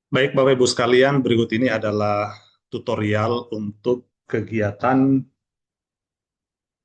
Baik, Bapak Ibu sekalian, berikut ini adalah tutorial untuk kegiatan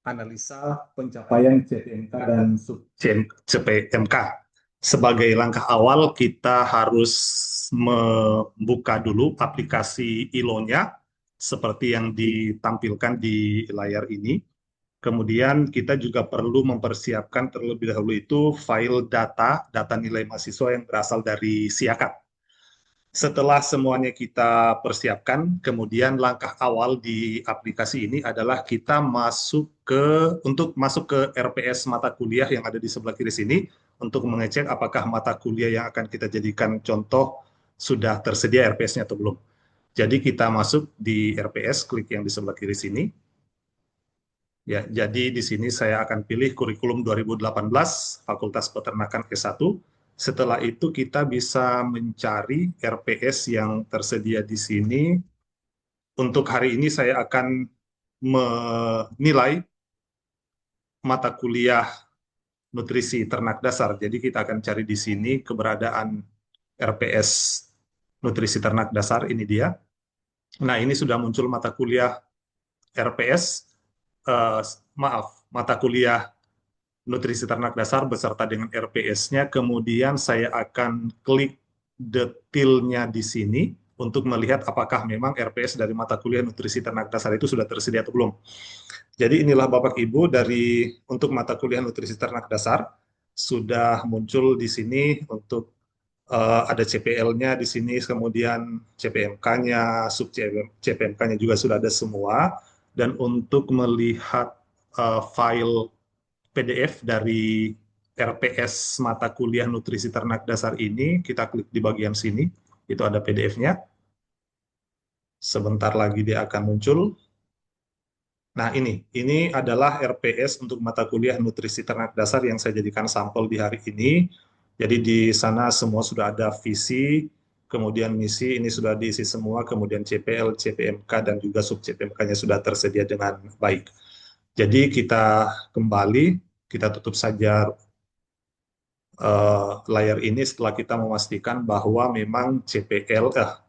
analisa pencapaian CPMK dan sub CPMK. Sebagai langkah awal, kita harus membuka dulu aplikasi ILO-nya seperti yang ditampilkan di layar ini. Kemudian kita juga perlu mempersiapkan terlebih dahulu itu file data nilai mahasiswa yang berasal dari Siakat. Setelah semuanya kita persiapkan, kemudian langkah awal di aplikasi ini adalah kita untuk masuk ke RPS mata kuliah yang ada di sebelah kiri sini untuk mengecek apakah mata kuliah yang akan kita jadikan contoh sudah tersedia RPS-nya atau belum. Jadi kita masuk di RPS, klik yang di sebelah kiri sini. Ya, jadi di sini saya akan pilih kurikulum 2018 Fakultas Peternakan S1. Setelah itu kita bisa mencari RPS yang tersedia di sini. Untuk hari ini saya akan menilai mata kuliah nutrisi ternak dasar. Jadi kita akan cari di sini keberadaan RPS nutrisi ternak dasar, ini dia. Nah, ini sudah muncul mata kuliah RPS, eh, maaf, mata kuliah nutrisi ternak dasar beserta dengan RPS-nya. Kemudian saya akan klik detailnya di sini untuk melihat apakah memang RPS dari mata kuliah nutrisi ternak dasar itu sudah tersedia atau belum. Jadi inilah Bapak Ibu untuk mata kuliah nutrisi ternak dasar sudah muncul di sini untuk ada CPL-nya di sini, kemudian CPMK-nya, sub CPMK-nya juga sudah ada semua. Dan untuk melihat file PDF dari RPS mata kuliah nutrisi ternak dasar ini, kita klik di bagian sini, itu ada PDF-nya. Sebentar lagi dia akan muncul. Nah, ini adalah RPS untuk mata kuliah nutrisi ternak dasar yang saya jadikan sampel di hari ini. Jadi di sana semua sudah ada visi, kemudian misi, ini sudah diisi semua, kemudian CPL, CPMK, dan juga sub CPMK-nya sudah tersedia dengan baik. Jadi kita kembali, kita tutup saja layar ini setelah kita memastikan bahwa memang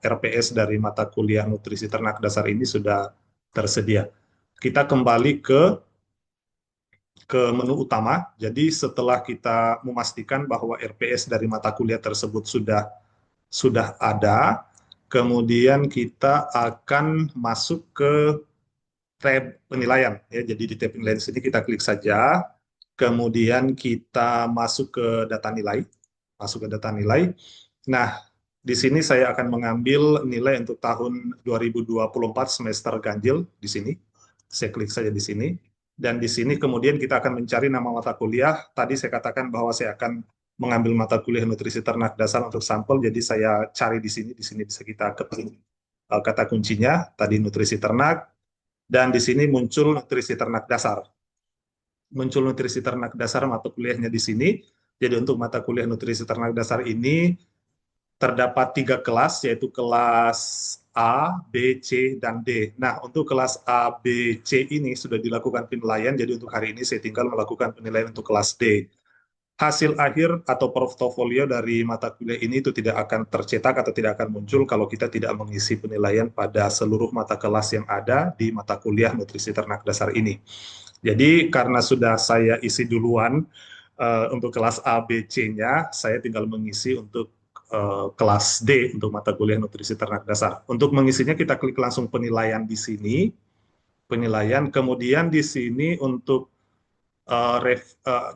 RPS dari mata kuliah nutrisi ternak dasar ini sudah tersedia. Kita kembali ke menu utama. Jadi setelah kita memastikan bahwa RPS dari mata kuliah tersebut sudah ada, kemudian kita akan masuk ke tab penilaian. Ya, jadi di tab penilaian sini kita klik saja, kemudian kita masuk ke data nilai, masuk ke data nilai. Nah, di sini saya akan mengambil nilai untuk tahun 2024 semester ganjil di sini. Saya klik saja di sini. Dan di sini kemudian kita akan mencari nama mata kuliah. Tadi saya katakan bahwa saya akan mengambil mata kuliah nutrisi ternak dasar untuk sampel. Jadi saya cari di sini. Di sini bisa kita ketik kata kuncinya. Tadi nutrisi ternak. Dan di sini muncul nutrisi ternak dasar. Muncul nutrisi ternak dasar mata kuliahnya di sini. Jadi untuk mata kuliah nutrisi ternak dasar ini terdapat 3 kelas, yaitu kelas A, B, C, dan D. Nah, untuk kelas A, B, C ini sudah dilakukan penilaian, jadi untuk hari ini saya tinggal melakukan penilaian untuk kelas D. Hasil akhir atau portofolio dari mata kuliah ini itu tidak akan tercetak atau tidak akan muncul kalau kita tidak mengisi penilaian pada seluruh mata kelas yang ada di mata kuliah nutrisi ternak dasar ini. Jadi karena sudah saya isi duluan untuk kelas A, B, C-nya, saya tinggal mengisi untuk kelas D untuk mata kuliah nutrisi ternak dasar. Untuk mengisinya kita klik langsung penilaian di sini, penilaian. Kemudian di sini untuk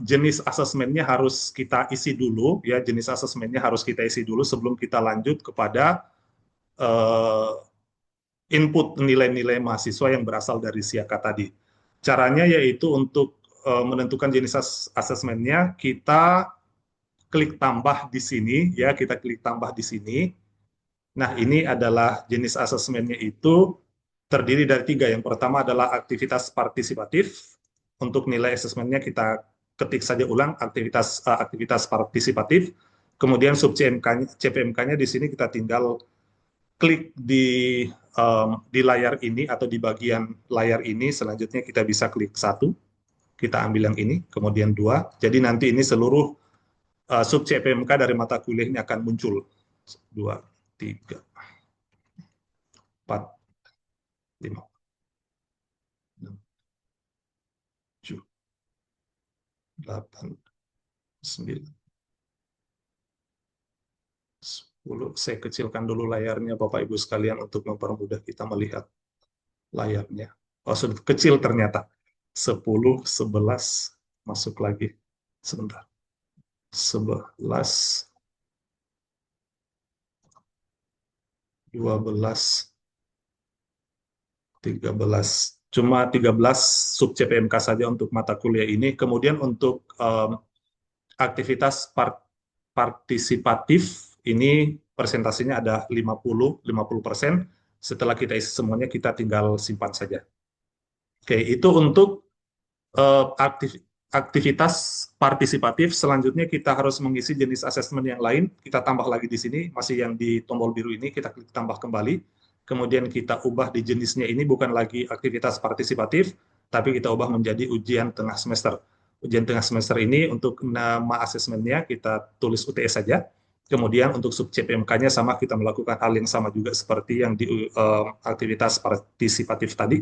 jenis asesmennya harus kita isi dulu, ya jenis asesmennya harus kita isi dulu sebelum kita lanjut kepada uh, input nilai-nilai mahasiswa yang berasal dari Siaka tadi. Caranya yaitu untuk menentukan jenis asesmennya, kita klik tambah di sini, ya kita klik tambah di sini. Nah, ini adalah jenis asesmennya itu terdiri dari 3. Yang pertama adalah aktivitas partisipatif. Untuk nilai asesmennya kita ketik saja ulang aktivitas partisipatif. Kemudian sub CPMK-nya di sini kita tinggal klik di layar ini atau di bagian layar ini. Selanjutnya kita bisa klik 1, kita ambil yang ini, kemudian 2. Jadi nanti ini seluruh sub CPMK dari mata kuliah ini akan muncul 2. 3, 4, 5, 6, 7, 8, 9, 10. Saya kecilkan dulu layarnya Bapak Ibu sekalian untuk mempermudah kita melihat layarnya. Oh, sudah kecil ternyata. 10, 11, masuk lagi. Sebentar. 11, 12, 13. Cuma 13 sub CPMK saja untuk mata kuliah ini. Kemudian untuk aktivitas partisipatif ini persentasenya ada 50%. Setelah kita isi semuanya, kita tinggal simpan saja. Oke, itu untuk eh, aktiv- aktivitas partisipatif. Selanjutnya kita harus mengisi jenis asesmen yang lain. Kita tambah lagi di sini, masih yang di tombol biru ini, kita klik tambah kembali. Kemudian kita ubah di jenisnya ini bukan lagi aktivitas partisipatif, tapi kita ubah menjadi ujian tengah semester. Ujian tengah semester ini untuk nama asesmennya kita tulis UTS saja. Kemudian untuk sub CPMK-nya sama, kita melakukan hal yang sama juga seperti yang di aktivitas partisipatif tadi.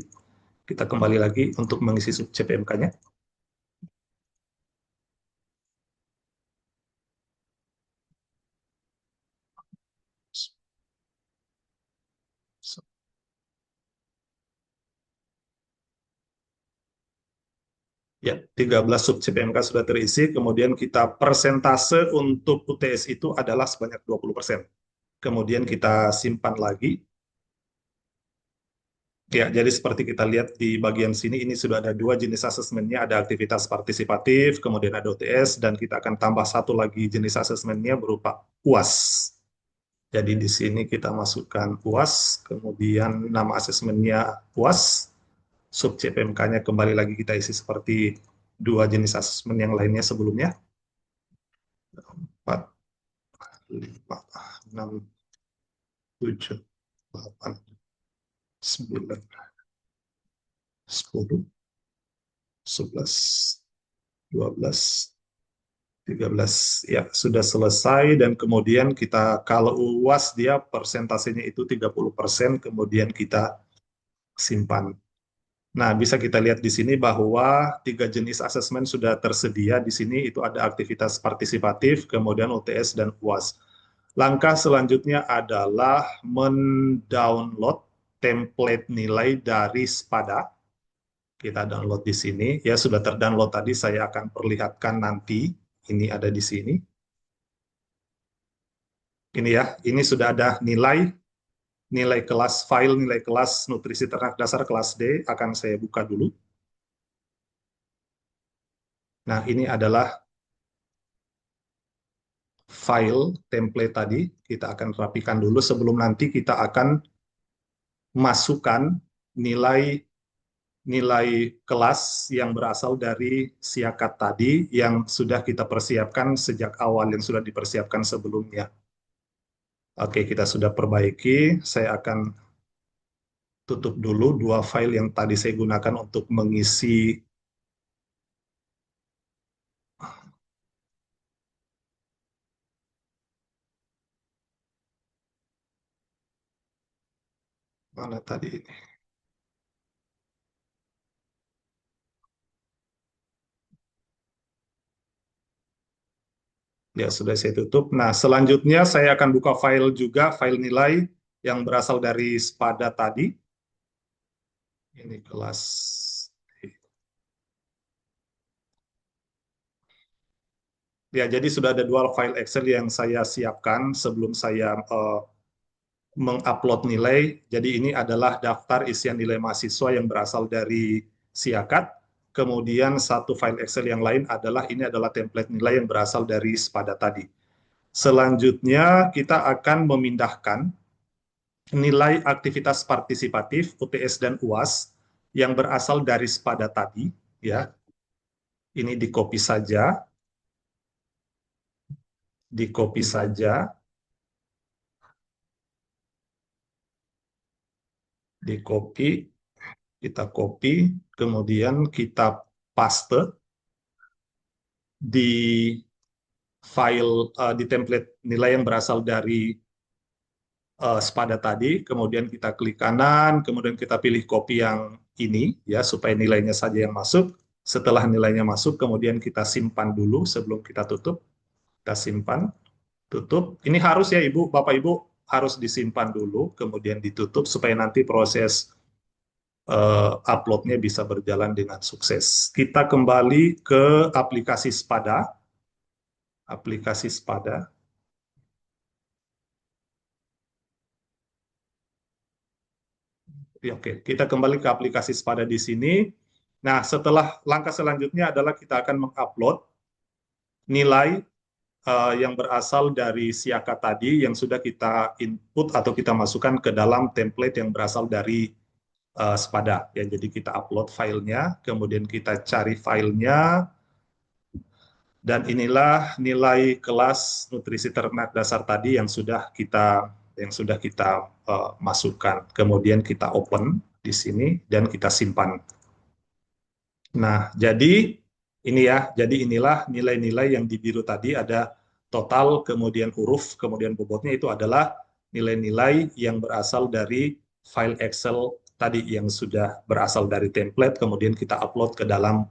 Kita kembali lagi untuk mengisi sub CPMK-nya. Ya, 13 sub CPMK sudah terisi, kemudian kita persentase untuk UTS itu adalah sebanyak 20%. Kemudian kita simpan lagi. Ya, jadi seperti kita lihat di bagian sini, ini sudah ada dua jenis asesmennya, ada aktivitas partisipatif, kemudian ada UTS, dan kita akan tambah satu lagi jenis asesmennya berupa UAS. Jadi di sini kita masukkan UAS, kemudian nama asesmennya UAS, sub CPMK-nya kembali lagi kita isi seperti dua jenis asesmen yang lainnya sebelumnya. 4, 5, 6, 7, 8, 9, 10, 11, 12, 13. Ya, sudah selesai dan kemudian kita kalau UAS dia persentasenya itu 30%, kemudian kita simpan. Nah, bisa kita lihat di sini bahwa tiga jenis asesmen sudah tersedia di sini, itu ada aktivitas partisipatif, kemudian UTS dan UAS. Langkah selanjutnya adalah mendownload template nilai dari Spada. Kita download di sini. Ya, sudah terdownload tadi, saya akan perlihatkan nanti. Ini ada di sini. Ini ya, ini sudah ada nilai kelas file, nilai kelas nutrisi ternak dasar kelas D, akan saya buka dulu. Nah, ini adalah file template tadi. Kita akan rapikan dulu sebelum nanti kita akan masukkan nilai nilai kelas yang berasal dari siakat tadi yang sudah kita persiapkan sejak awal, yang sudah dipersiapkan sebelumnya. Oke, kita sudah perbaiki. Saya akan tutup dulu dua file yang tadi saya gunakan untuk mengisi. Mana tadi ini? Ya, sudah saya tutup. Nah, selanjutnya saya akan buka file juga, file nilai yang berasal dari Spada tadi. Ini kelas. Ya, jadi sudah ada dua file Excel yang saya siapkan sebelum saya mengupload nilai. Jadi ini adalah daftar isian nilai mahasiswa yang berasal dari Siakat. Kemudian satu file Excel yang lain adalah ini adalah template nilai yang berasal dari Spada tadi. Selanjutnya kita akan memindahkan nilai aktivitas partisipatif UTS dan UAS yang berasal dari Spada tadi, ya. Ini di copy saja, di copy saja, di copy, kita copy, kemudian kita paste di file di template nilai yang berasal dari sepada tadi, kemudian kita klik kanan, kemudian kita pilih copy yang ini ya supaya nilainya saja yang masuk. Setelah nilainya masuk, kemudian kita simpan dulu sebelum kita tutup. Kita simpan, tutup. Ini harus ya Ibu, Bapak Ibu harus disimpan dulu, kemudian ditutup supaya nanti proses uploadnya bisa berjalan dengan sukses. Kita kembali ke aplikasi Spada. Aplikasi Spada. Ya, oke, kita kembali ke aplikasi Spada di sini. Nah, setelah langkah selanjutnya adalah kita akan mengupload nilai yang berasal dari Siaka tadi yang sudah kita input atau kita masukkan ke dalam template yang berasal dari Spada. Ya, jadi kita upload filenya, kemudian kita cari filenya, dan inilah nilai kelas nutrisi ternak dasar tadi yang sudah kita masukkan. Kemudian kita open di sini dan kita simpan. Nah, jadi ini ya, jadi inilah nilai-nilai yang di biru tadi ada total, kemudian huruf, kemudian bobotnya itu adalah nilai-nilai yang berasal dari file Excel tadi yang sudah berasal dari template, kemudian kita upload ke dalam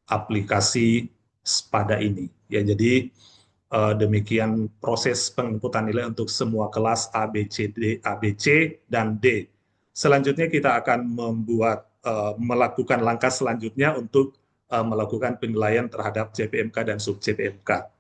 aplikasi Spada ini. Ya, jadi demikian proses penginputan nilai untuk semua kelas A, B, C, D, A, B, C, dan D. Selanjutnya kita akan melakukan langkah selanjutnya untuk melakukan penilaian terhadap CPMK dan sub CPMK.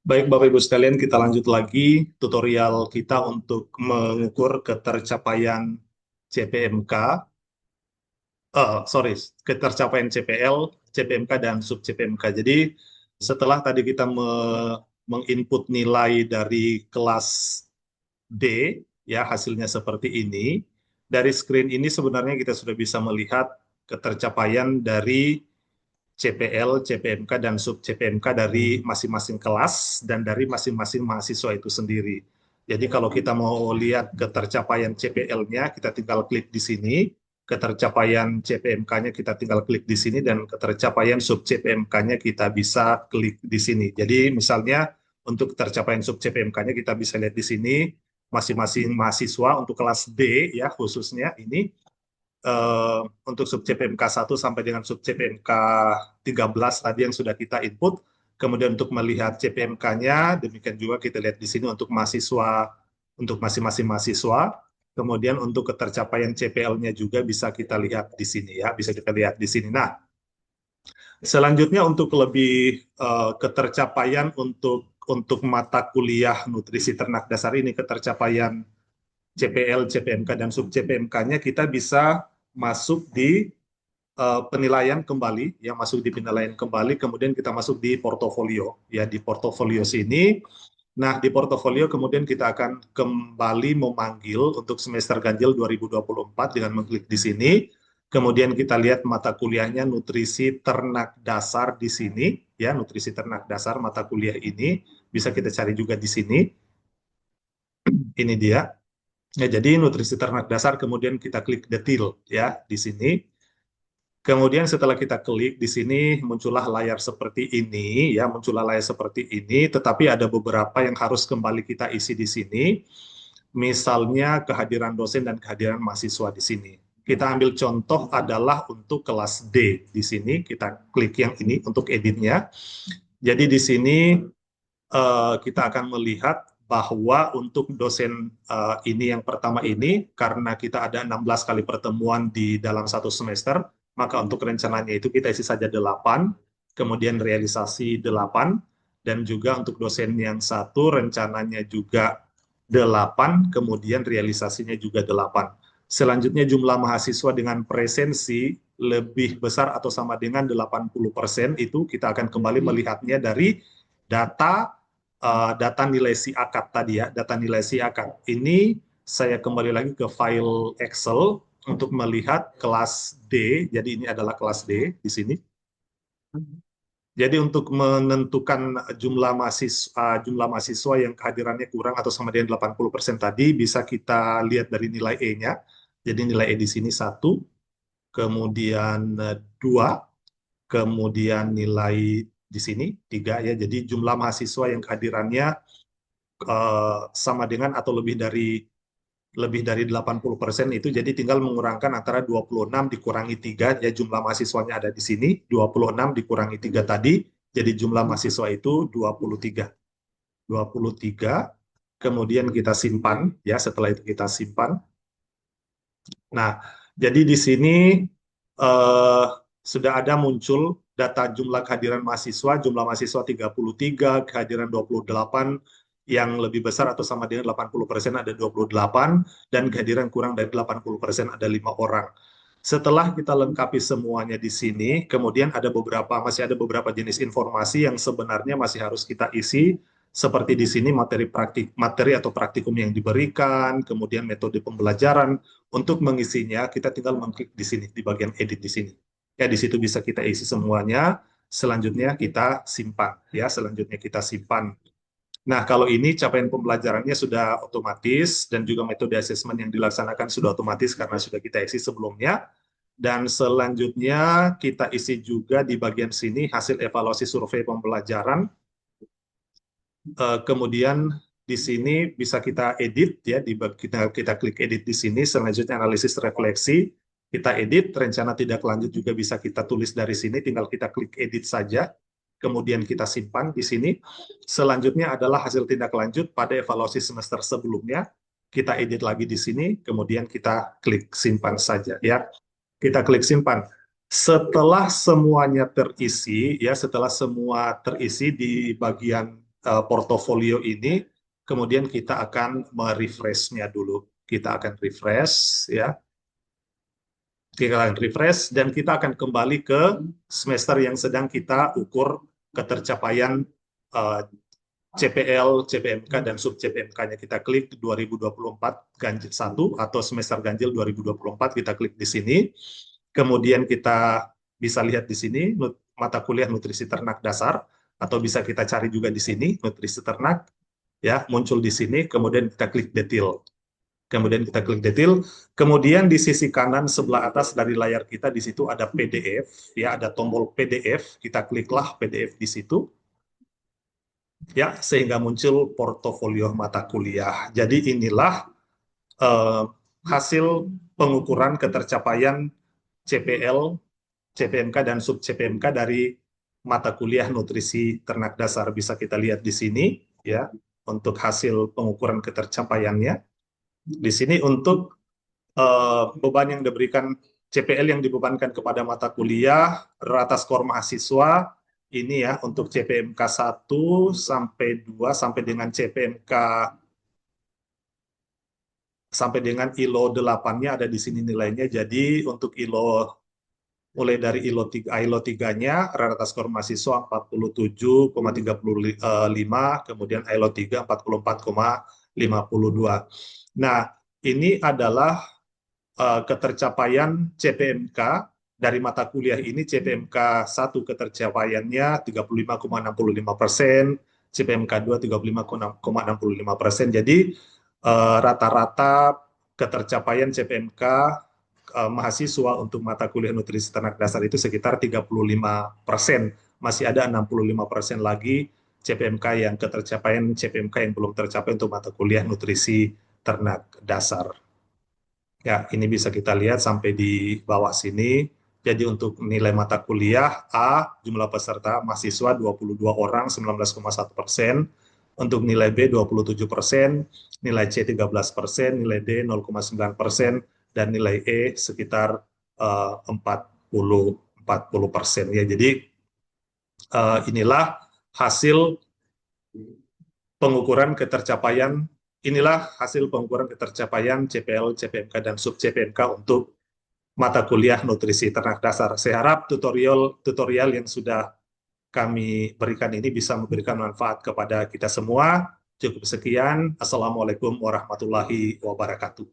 Baik Bapak Ibu sekalian, kita lanjut lagi tutorial kita untuk mengukur ketercapaian CPMK, sorry, ketercapaian CPL, CPMK, dan sub CPMK. Jadi setelah tadi kita menginput nilai dari kelas D, ya hasilnya seperti ini. Dari screen ini sebenarnya kita sudah bisa melihat ketercapaian dari CPL, CPMK, dan sub CPMK dari masing-masing kelas dan dari masing-masing mahasiswa itu sendiri. Jadi kalau kita mau lihat ketercapaian CPL-nya, kita tinggal klik di sini. Ketercapaian CPMK-nya kita tinggal klik di sini, dan ketercapaian sub CPMK-nya kita bisa klik di sini. Jadi misalnya untuk ketercapaian sub CPMK-nya kita bisa lihat di sini masing-masing mahasiswa untuk kelas D ya khususnya ini untuk sub CPMK 1 sampai dengan sub CPMK 13 tadi yang sudah kita input. Kemudian untuk melihat CPMK-nya, demikian juga kita lihat di sini untuk mahasiswa, untuk masing-masing mahasiswa. Kemudian untuk ketercapaian CPL-nya juga bisa kita lihat di sini ya, bisa kita lihat di sini. Nah, selanjutnya untuk lebih ketercapaian untuk mata kuliah nutrisi ternak dasar ini, ketercapaian CPL, CPMK, dan sub CPMK-nya kita bisa masuk di penilaian kembali, yang masuk di penilaian kembali, kemudian kita masuk di portofolio. Ya, di portofolio sini. Nah, di portofolio kemudian kita akan kembali memanggil untuk semester ganjil 2024 dengan mengklik di sini. Kemudian kita lihat mata kuliahnya nutrisi ternak dasar di sini, ya, nutrisi ternak dasar mata kuliah ini bisa kita cari juga di sini. Ini dia. Ya, jadi nutrisi ternak dasar, kemudian kita klik detail ya di sini. Kemudian setelah kita klik di sini muncullah layar seperti ini ya, muncullah layar seperti ini, tetapi ada beberapa yang harus kembali kita isi di sini. Misalnya kehadiran dosen dan kehadiran mahasiswa di sini. Kita ambil contoh adalah untuk kelas D di sini, kita klik yang ini untuk editnya. Jadi di sini kita akan melihat bahwa untuk dosen ini yang pertama ini, karena kita ada 16 kali pertemuan di dalam satu semester, maka untuk rencananya itu kita isi saja 8, kemudian realisasi 8, dan juga untuk dosen yang satu rencananya juga 8, kemudian realisasinya juga 8. Selanjutnya jumlah mahasiswa dengan presensi lebih besar atau sama dengan 80% itu kita akan kembali melihatnya dari data data nilai si akad tadi ya, data nilai si akad. Ini saya kembali lagi ke file Excel untuk melihat kelas D. Jadi ini adalah kelas D di sini. Jadi untuk menentukan jumlah mahasiswa yang kehadirannya kurang atau sama dengan 80% tadi bisa kita lihat dari nilai E-nya. Jadi nilai E di sini 1, kemudian 2, kemudian nilai di sini 3 ya. Jadi jumlah mahasiswa yang kehadirannya sama dengan atau lebih dari 80% itu, jadi tinggal mengurangkan antara 26 dikurangi 3, ya jumlah mahasiswanya ada di sini, 26 dikurangi 3 tadi, jadi jumlah mahasiswa itu 23. 23, kemudian kita simpan, ya setelah itu kita simpan. Nah, jadi di sini eh, sudah ada muncul data jumlah kehadiran mahasiswa, jumlah mahasiswa 33, kehadiran 28, yang lebih besar atau sama dengan 80% ada 28, dan kehadiran kurang dari 80% ada 5 orang. Setelah kita lengkapi semuanya di sini, kemudian masih ada beberapa jenis informasi yang sebenarnya masih harus kita isi, seperti di sini materi atau praktikum yang diberikan, kemudian metode pembelajaran. Untuk mengisinya, kita tinggal mengklik di sini, di bagian edit di sini. Ya, di situ bisa kita isi semuanya. Selanjutnya kita simpan. Ya, selanjutnya kita simpan. Nah, kalau ini capaian pembelajarannya sudah otomatis dan juga metode asesmen yang dilaksanakan sudah otomatis karena sudah kita isi sebelumnya. Dan selanjutnya kita isi juga di bagian sini hasil evaluasi survei pembelajaran. Kemudian di sini bisa kita edit ya, kita klik edit di sini. Selanjutnya analisis refleksi, kita edit. Rencana tidak lanjut juga bisa kita tulis dari sini, tinggal kita klik edit saja. Kemudian kita simpan di sini. Selanjutnya adalah hasil tindak lanjut pada evaluasi semester sebelumnya. Kita edit lagi di sini, kemudian kita klik simpan saja ya. Kita klik simpan. Setelah semuanya terisi ya, setelah semua terisi di bagian portofolio ini, kemudian kita akan merefreshnya dulu. Kita akan refresh ya. Kita akan refresh dan kita akan kembali ke semester yang sedang kita ukur ketercapaian CPL, CPMK, dan sub CPMK-nya. Kita klik 2024 ganjil 1 atau semester ganjil 2024, kita klik di sini. Kemudian kita bisa lihat di sini mata kuliah nutrisi ternak dasar, atau bisa kita cari juga di sini nutrisi ternak, ya muncul di sini. Kemudian kita klik detail. Kemudian kita klik detail. Kemudian di sisi kanan sebelah atas dari layar kita di situ ada PDF, ya ada tombol PDF. Kita kliklah PDF di situ. Ya, sehingga muncul portofolio mata kuliah. Jadi inilah hasil pengukuran ketercapaian CPL, CPMK, dan sub CPMK dari mata kuliah nutrisi ternak dasar. Bisa kita lihat di sini ya, untuk hasil pengukuran ketercapaiannya. Di sini untuk beban yang diberikan, CPL yang dibebankan kepada mata kuliah, rata skor mahasiswa ini ya, untuk CPMK 1 sampai 2 sampai dengan CPMK sampai dengan ILO 8-nya ada di sini nilainya. Jadi untuk ILO, mulai dari ILO 3, ILO 3-nya rata skor mahasiswa 47,35, kemudian ILO 3 44,52. Nah, ini adalah ketercapaian CPMK dari mata kuliah ini. CPMK 1 ketercapaiannya 35,65%, CPMK 2 35,65%. Jadi rata-rata ketercapaian CPMK mahasiswa untuk mata kuliah nutrisi ternak dasar itu sekitar 35%. Masih ada 65% lagi CPMK yang ketercapaian CPMK yang belum tercapai untuk mata kuliah nutrisi ternak dasar. Ya, ini bisa kita lihat sampai di bawah sini. Jadi untuk nilai mata kuliah A, jumlah peserta mahasiswa 22 orang, 19,1%. Untuk nilai B 27%, nilai C 13%, nilai D 0,9%, dan nilai E sekitar 40%. Ya, jadi inilah hasil pengukuran ketercapaian Inilah hasil pengukuran ketercapaian CPL, CPMK, dan sub CPMK untuk mata kuliah nutrisi ternak dasar. Saya harap tutorial yang sudah kami berikan ini bisa memberikan manfaat kepada kita semua. Cukup sekian. Assalamualaikum warahmatullahi wabarakatuh.